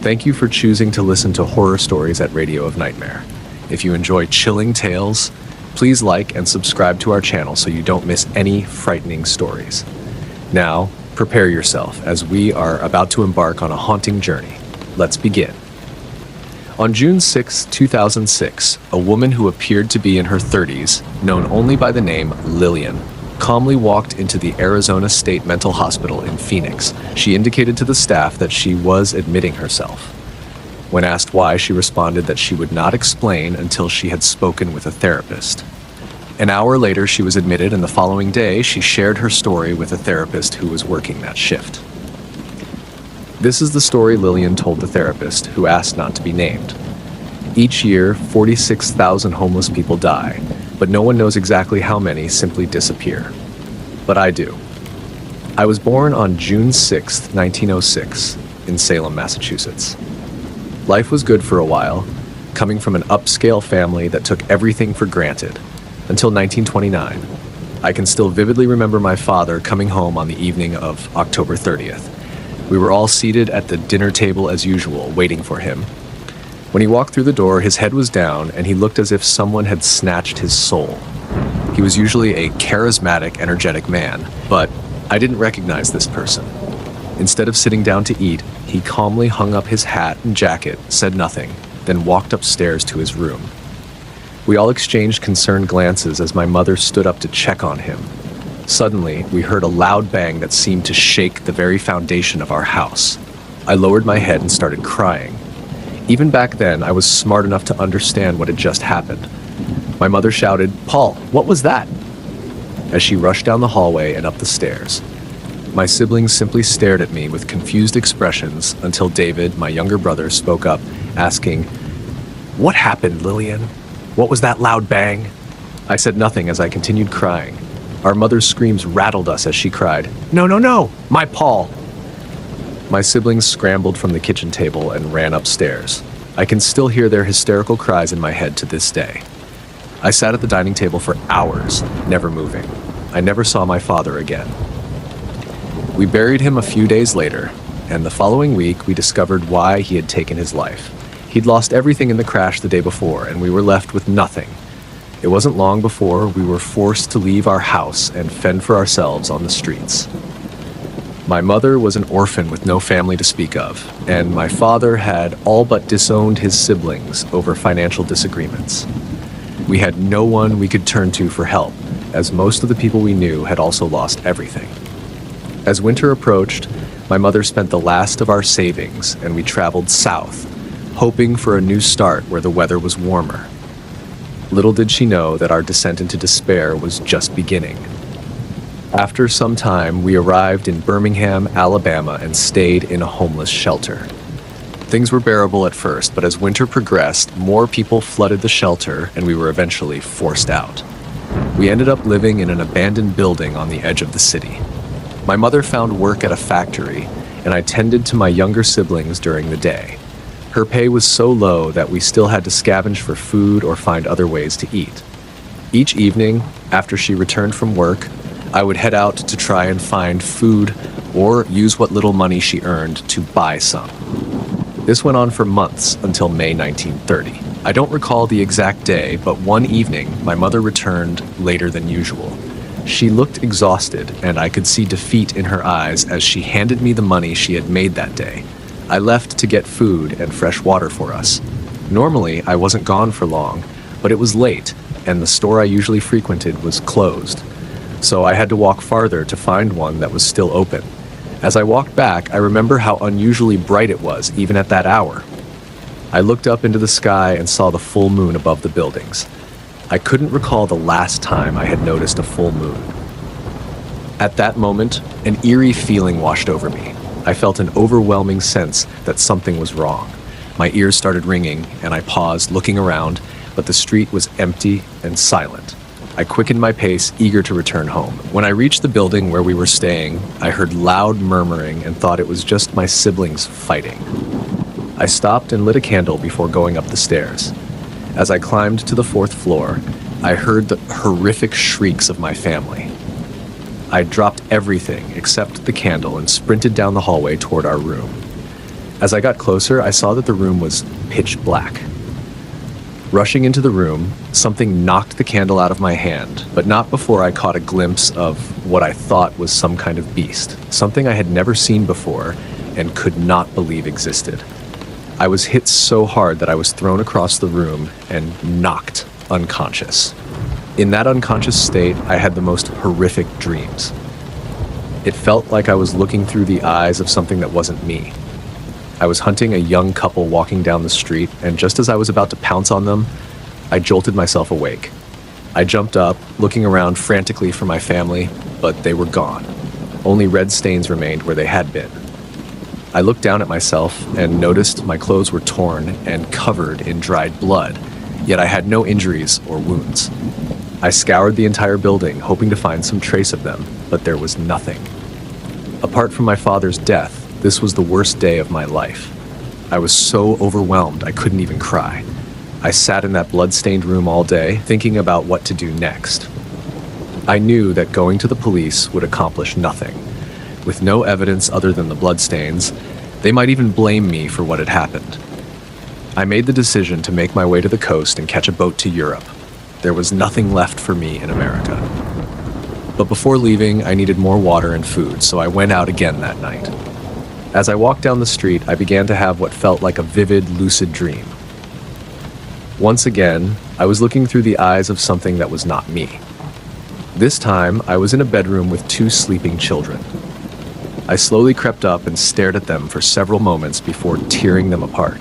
Thank you for choosing to listen to horror stories at Radio of Nightmare. If you enjoy chilling tales, please like and subscribe to our channel so you don't miss any frightening stories. Now, prepare yourself as we are about to embark on a haunting journey. Let's begin. On June 6, 2006, a woman who appeared to be in her 30s, known only by the name Lilian, calmly walked into the Arizona State Mental Hospital in Phoenix. She indicated to the staff that she was admitting herself. When asked why, she responded that she would not explain until she had spoken with a therapist. An hour later, she was admitted, and the following day, she shared her story with a therapist who was working that shift. This is the story Lilian told the therapist, who asked not to be named. Each year, 46,000 homeless people die, but no one knows exactly how many simply disappear. But I do. I was born on June 6, 1906, in Salem, Massachusetts. Life was good for a while, coming from an upscale family that took everything for granted, until 1929. I can still vividly remember my father coming home on the evening of October 30th. We were all seated at the dinner table as usual, waiting for him. When he walked through the door, his head was down, and he looked as if someone had snatched his soul. He was usually a charismatic, energetic man, but I didn't recognize this person. Instead of sitting down to eat, he calmly hung up his hat and jacket, said nothing, then walked upstairs to his room. We all exchanged concerned glances as my mother stood up to check on him. Suddenly, we heard a loud bang that seemed to shake the very foundation of our house. I lowered my head and started crying. Even back then, I was smart enough to understand what had just happened. My mother shouted, "Paul, what was that?" as she rushed down the hallway and up the stairs. My siblings simply stared at me with confused expressions until David, my younger brother, spoke up, asking, "What happened, Lilian? What was that loud bang?" I said nothing as I continued crying. Our mother's screams rattled us as she cried, "No, no, no! My Paul!" My siblings scrambled from the kitchen table and ran upstairs. I can still hear their hysterical cries in my head to this day. I sat at the dining table for hours, never moving. I never saw my father again. We buried him a few days later, and the following week we discovered why he had taken his life. He'd lost everything in the crash the day before, and we were left with nothing. It wasn't long before we were forced to leave our house and fend for ourselves on the streets. My mother was an orphan with no family to speak of, and my father had all but disowned his siblings over financial disagreements. We had no one we could turn to for help, as most of the people we knew had also lost everything. As winter approached, my mother spent the last of our savings, and we traveled south, hoping for a new start where the weather was warmer. Little did she know that our descent into despair was just beginning. After some time, we arrived in Birmingham, Alabama, and stayed in a homeless shelter. Things were bearable at first, but as winter progressed, more people flooded the shelter, and we were eventually forced out. We ended up living in an abandoned building on the edge of the city. My mother found work at a factory, and I tended to my younger siblings during the day. Her pay was so low that we still had to scavenge for food or find other ways to eat. Each evening, after she returned from work, I would head out to try and find food or use what little money she earned to buy some. This went on for months until May 1930. I don't recall the exact day, but one evening, my mother returned later than usual. She looked exhausted, and I could see defeat in her eyes as she handed me the money she had made that day. I left to get food and fresh water for us. Normally, I wasn't gone for long, but it was late, and the store I usually frequented was closed. So I had to walk farther to find one that was still open. As I walked back, I remember how unusually bright it was, even at that hour. I looked up into the sky and saw the full moon above the buildings. I couldn't recall the last time I had noticed a full moon. At that moment, an eerie feeling washed over me. I felt an overwhelming sense that something was wrong. My ears started ringing, and I paused, looking around, but the street was empty and silent. I quickened my pace, eager to return home. When I reached the building where we were staying, I heard loud murmuring and thought it was just my siblings fighting. I stopped and lit a candle before going up the stairs. As I climbed to the 4th floor, I heard the horrific shrieks of my family. I dropped everything except the candle and sprinted down the hallway toward our room. As I got closer, I saw that the room was pitch black. Rushing into the room, something knocked the candle out of my hand, but not before I caught a glimpse of what I thought was some kind of beast, something I had never seen before and could not believe existed. I was hit so hard that I was thrown across the room and knocked unconscious. In that unconscious state, I had the most horrific dreams. It felt like I was looking through the eyes of something that wasn't me. I was hunting a young couple walking down the street, and just as I was about to pounce on them, I jolted myself awake. I jumped up, looking around frantically for my family, but they were gone. Only red stains remained where they had been. I looked down at myself and noticed my clothes were torn and covered in dried blood, yet I had no injuries or wounds. I scoured the entire building, hoping to find some trace of them, but there was nothing. Apart from my father's death, this was the worst day of my life. I was so overwhelmed I couldn't even cry. I sat in that blood-stained room all day, thinking about what to do next. I knew that going to the police would accomplish nothing. With no evidence other than the bloodstains, they might even blame me for what had happened. I made the decision to make my way to the coast and catch a boat to Europe. There was nothing left for me in America. But before leaving, I needed more water and food, so I went out again that night. As I walked down the street, I began to have what felt like a vivid, lucid dream. Once again, I was looking through the eyes of something that was not me. This time, I was in a bedroom with 2 sleeping children. I slowly crept up and stared at them for several moments before tearing them apart.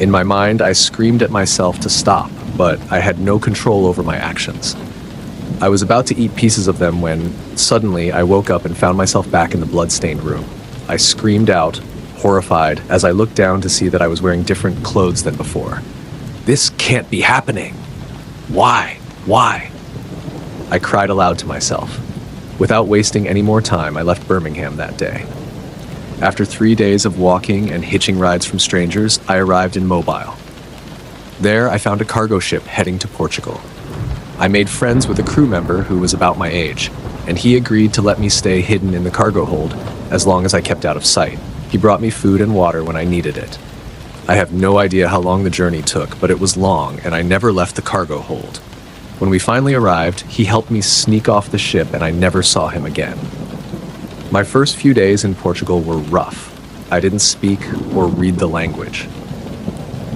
In my mind, I screamed at myself to stop, but I had no control over my actions. I was about to eat pieces of them when, suddenly, I woke up and found myself back in the blood-stained room. I screamed out, horrified, as I looked down to see that I was wearing different clothes than before. This can't be happening. Why? Why? I cried aloud to myself. Without wasting any more time, I left Birmingham that day. After 3 days of walking and hitching rides from strangers, I arrived in Mobile. There, I found a cargo ship heading to Portugal. I made friends with a crew member who was about my age, and he agreed to let me stay hidden in the cargo hold as long as I kept out of sight. He brought me food and water when I needed it. I have no idea how long the journey took, but it was long, and I never left the cargo hold. When we finally arrived, he helped me sneak off the ship, and I never saw him again. My first few days in Portugal were rough. I didn't speak or read the language.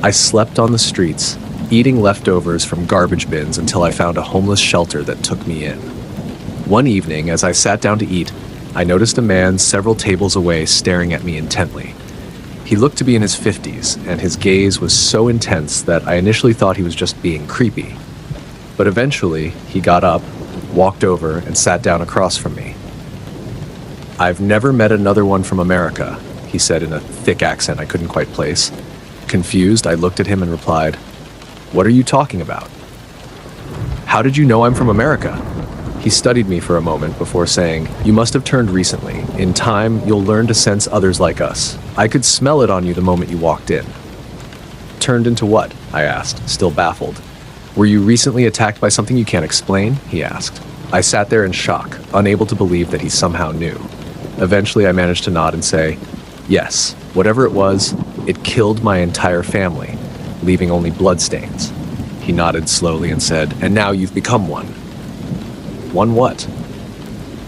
I slept on the streets, eating leftovers from garbage bins until I found a homeless shelter that took me in. One evening, as I sat down to eat, I noticed a man several tables away staring at me intently. He looked to be in his 50s, and his gaze was so intense that I initially thought he was just being creepy. But eventually, he got up, walked over, and sat down across from me. "I've never met another one from America," he said in a thick accent I couldn't quite place. Confused, I looked at him and replied, "What are you talking about?" "How did you know I'm from America?" He studied me for a moment before saying, "You must have turned recently. In time, you'll learn to sense others like us. I could smell it on you the moment you walked in." "Turned into what?" I asked, still baffled. "Were you recently attacked by something you can't explain?" he asked. I sat there in shock, unable to believe that he somehow knew. Eventually, I managed to nod and say, "Yes, whatever it was, it killed my entire family, leaving only bloodstains." He nodded slowly and said, "And now you've become one." "One what?"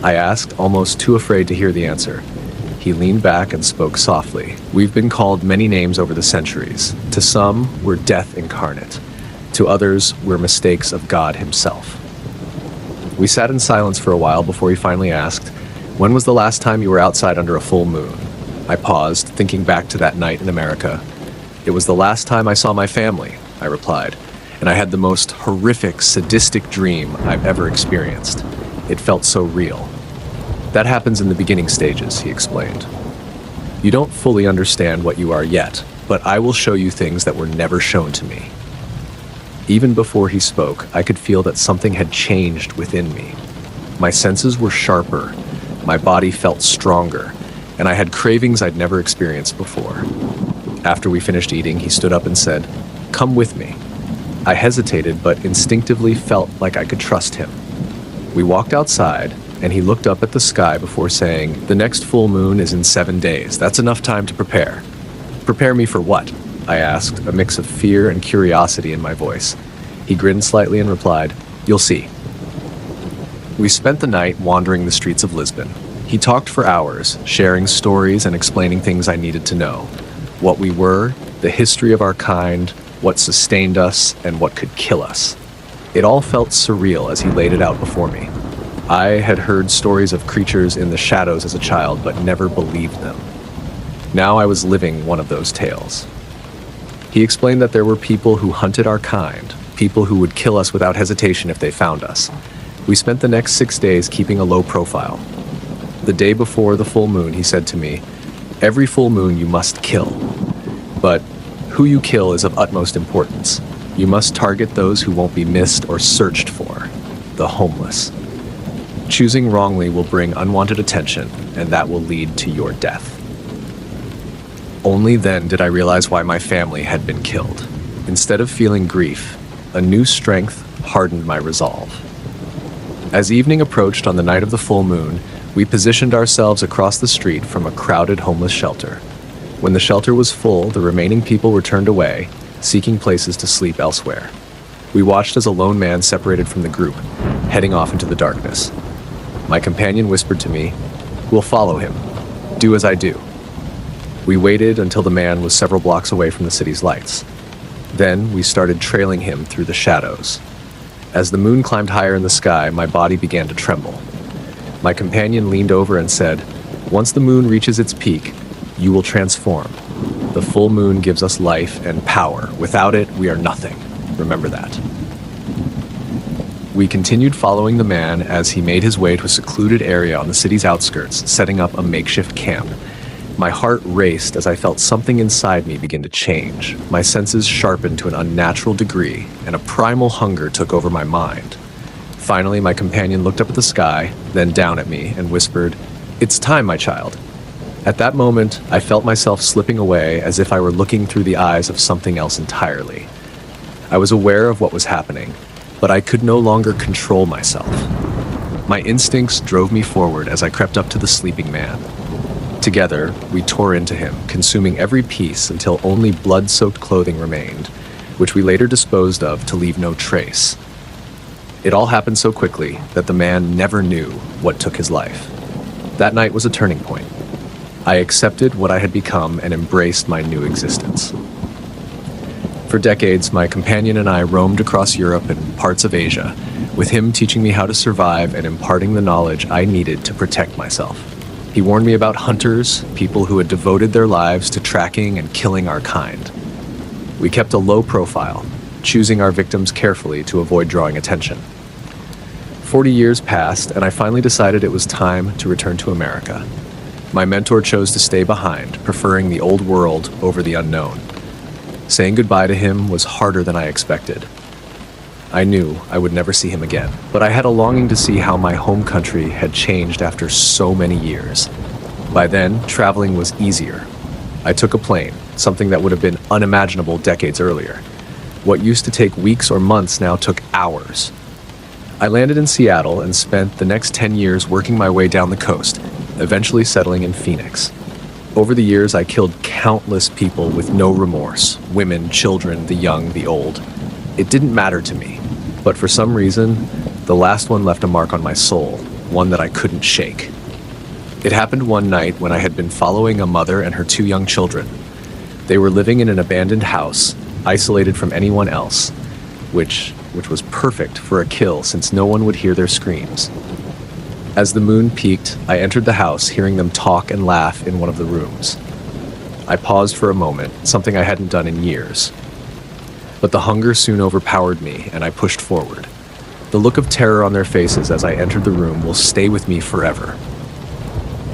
I asked, almost too afraid to hear the answer. He leaned back and spoke softly. "We've been called many names over the centuries. To some, we're death incarnate. To others, we're mistakes of God himself." We sat in silence for a while before he finally asked, "When was the last time you were outside under a full moon?" I paused, thinking back to that night in America. "It was the last time I saw my family," I replied, "and I had the most horrific, sadistic dream I've ever experienced. It felt so real." "That happens in the beginning stages," he explained. "You don't fully understand what you are yet, but I will show you things that were never shown to me." Even before he spoke, I could feel that something had changed within me. My senses were sharper, my body felt stronger, and I had cravings I'd never experienced before. After we finished eating, he stood up and said, "Come with me." I hesitated, but instinctively felt like I could trust him. We walked outside, and he looked up at the sky before saying, "The next full moon is in 7 days. That's enough time to prepare." "Prepare me for what?" I asked, a mix of fear and curiosity in my voice. He grinned slightly and replied, "You'll see." We spent the night wandering the streets of Lisbon. He talked for hours, sharing stories and explaining things I needed to know. What we were, the history of our kind, what sustained us, and what could kill us. It all felt surreal as he laid it out before me. I had heard stories of creatures in the shadows as a child, but never believed them. Now I was living one of those tales. He explained that there were people who hunted our kind, people who would kill us without hesitation if they found us. We spent the next 6 days keeping a low profile. The day before the full moon, he said to me, "Every full moon you must kill. But who you kill is of utmost importance. You must target those who won't be missed or searched for, the homeless. Choosing wrongly will bring unwanted attention, and that will lead to your death." Only then did I realize why my family had been killed. Instead of feeling grief, a new strength hardened my resolve. As evening approached on the night of the full moon, we positioned ourselves across the street from a crowded homeless shelter. When the shelter was full, the remaining people were turned away, seeking places to sleep elsewhere. We watched as a lone man separated from the group, heading off into the darkness. My companion whispered to me, "We'll follow him. Do as I do." We waited until the man was several blocks away from the city's lights. Then we started trailing him through the shadows. As the moon climbed higher in the sky, my body began to tremble. My companion leaned over and said, "Once the moon reaches its peak, you will transform. The full moon gives us life and power. Without it, we are nothing. Remember that." We continued following the man as he made his way to a secluded area on the city's outskirts, setting up a makeshift camp. My heart raced as I felt something inside me begin to change. My senses sharpened to an unnatural degree, and a primal hunger took over my mind. Finally, my companion looked up at the sky, then down at me, and whispered, "It's time, my child." At that moment, I felt myself slipping away as if I were looking through the eyes of something else entirely. I was aware of what was happening, but I could no longer control myself. My instincts drove me forward as I crept up to the sleeping man. Together, we tore into him, consuming every piece until only blood-soaked clothing remained, which we later disposed of to leave no trace. It all happened so quickly that the man never knew what took his life. That night was a turning point. I accepted what I had become and embraced my new existence. For decades, my companion and I roamed across Europe and parts of Asia, with him teaching me how to survive and imparting the knowledge I needed to protect myself. He warned me about hunters, people who had devoted their lives to tracking and killing our kind. We kept a low profile, choosing our victims carefully to avoid drawing attention. 40 years passed, and I finally decided it was time to return to America. My mentor chose to stay behind, preferring the old world over the unknown. Saying goodbye to him was harder than I expected. I knew I would never see him again, but I had a longing to see how my home country had changed after so many years. By then, traveling was easier. I took a plane, something that would have been unimaginable decades earlier. What used to take weeks or months now took hours. I landed in Seattle and spent the next 10 years working my way down the coast, eventually settling in Phoenix. Over the years, I killed countless people with no remorse, women, children, the young, the old. It didn't matter to me, but for some reason, the last one left a mark on my soul, one that I couldn't shake. It happened one night when I had been following a mother and her 2 young children. They were living in an abandoned house, isolated from anyone else, which was perfect for a kill since no one would hear their screams. As the moon peaked, I entered the house, hearing them talk and laugh in one of the rooms. I paused for a moment, something I hadn't done in years. But the hunger soon overpowered me, and I pushed forward. The look of terror on their faces as I entered the room will stay with me forever.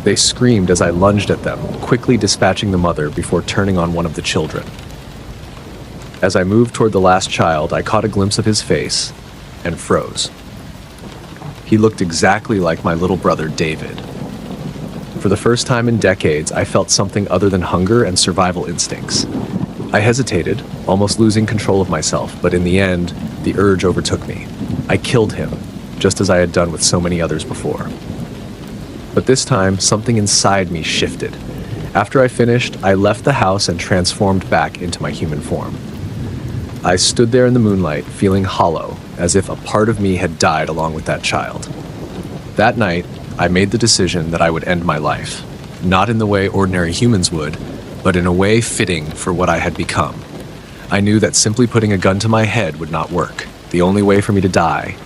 They screamed as I lunged at them, quickly dispatching the mother before turning on one of the children. As I moved toward the last child, I caught a glimpse of his face and froze. He looked exactly like my little brother, David. For the first time in decades, I felt something other than hunger and survival instincts. I hesitated, almost losing control of myself, but in the end, the urge overtook me. I killed him, just as I had done with so many others before. But this time, something inside me shifted. After I finished, I left the house and transformed back into my human form. I stood there in the moonlight, feeling hollow, as if a part of me had died along with that child. That night, I made the decision that I would end my life, not in the way ordinary humans would, but in a way fitting for what I had become. I knew that simply putting a gun to my head would not work. The only way for me to die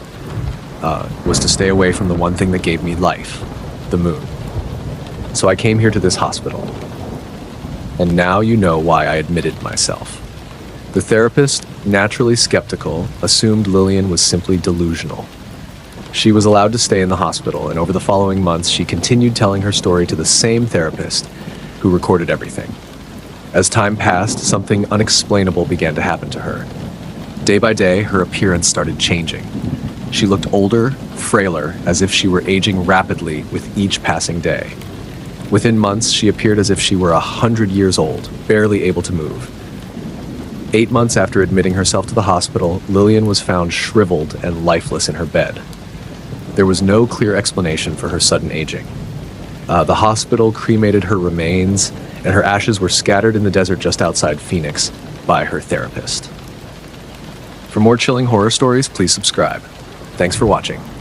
was to stay away from the one thing that gave me life, the moon. So I came here to this hospital. And now you know why I admitted myself. The therapist, naturally skeptical, assumed Lilian was simply delusional. She was allowed to stay in the hospital, and over the following months, she continued telling her story to the same therapist who recorded everything. As time passed, something unexplainable began to happen to her. Day by day, her appearance started changing. She looked older, frailer, as if she were aging rapidly with each passing day. Within months, she appeared as if she were 100 years old, barely able to move. 8 months after admitting herself to the hospital, Lilian was found shriveled and lifeless in her bed. There was no clear explanation for her sudden aging. The hospital cremated her remains, and her ashes were scattered in the desert just outside Phoenix by her therapist. For more chilling horror stories, please subscribe. Thanks for watching.